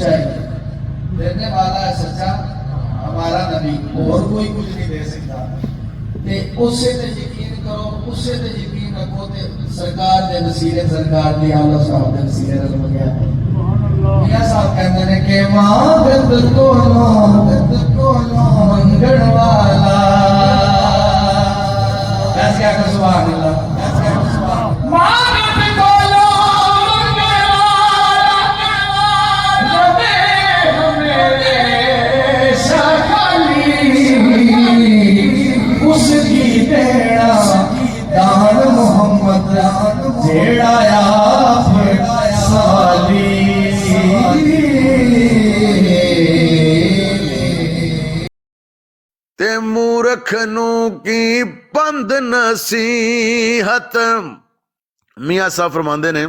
چاہیے، دینے والا ہے سچا ہمارا نبی، اور کوئی کچھ نہیں دے سکتا، تے اسے تے یقین کرو، اسے تے یقین رکھو، تے سرکار دے وسیلے، سرکار دی آلہ صاحب دے وسیلے رکھو گیا۔ میاں صاحب کہتے ہیں کہ ماں کو منگڑ والا، ایسے کیا کہ سبحان اللہ، اس کی دینا دان محمد جیڑا آپ سالی، تے مورکھ نو کی پند نصیحت۔ میاں صاحب فرماندے نے